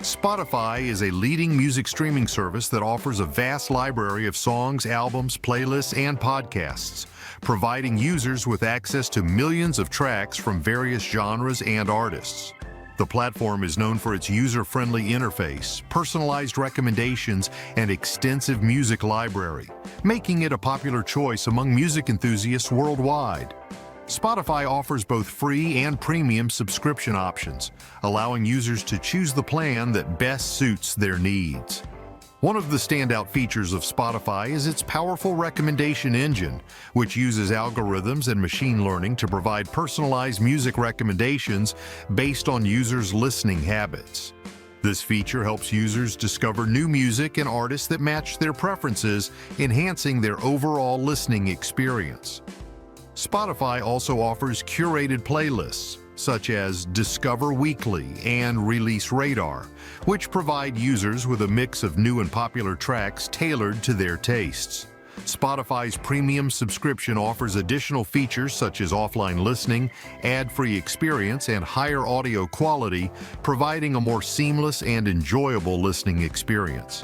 Spotify is a leading music streaming service that offers a vast library of songs, albums, playlists, and podcasts, providing users with access to millions of tracks from various genres and artists. The platform is known for its user-friendly interface, personalized recommendations, and extensive music library, making it a popular choice among music enthusiasts worldwide. Spotify offers both free and premium subscription options, allowing users to choose the plan that best suits their needs. One of the standout features of Spotify is its powerful recommendation engine, which uses algorithms and machine learning to provide personalized music recommendations based on users' listening habits. This feature helps users discover new music and artists that match their preferences, enhancing their overall listening experience. Spotify also offers curated playlists, such as Discover Weekly and Release Radar, which provide users with a mix of new and popular tracks tailored to their tastes. Spotify's premium subscription offers additional features such as offline listening, ad-free experience, and higher audio quality, providing a more seamless and enjoyable listening experience.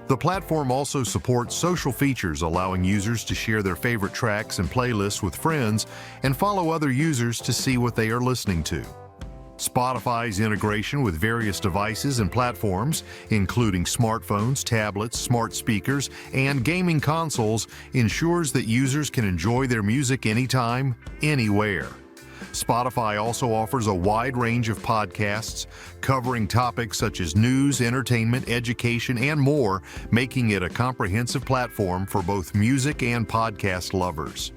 The platform also supports social features, allowing users to share their favorite tracks and playlists with friends and follow other users to see what they are listening to. Spotify's integration with various devices and platforms, including smartphones, tablets, smart speakers, and gaming consoles, ensures that users can enjoy their music anytime, anywhere. Spotify also offers a wide range of podcasts covering topics such as news, entertainment, education, and more, making it a comprehensive platform for both music and podcast lovers.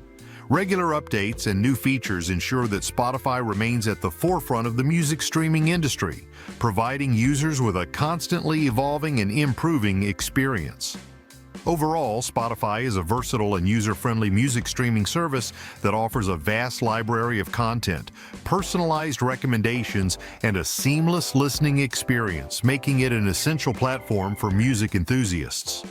Regular updates and new features ensure that Spotify remains at the forefront of the music streaming industry, providing users with a constantly evolving and improving experience. Overall, Spotify is a versatile and user-friendly music streaming service that offers a vast library of content, personalized recommendations, and a seamless listening experience, making it an essential platform for music enthusiasts.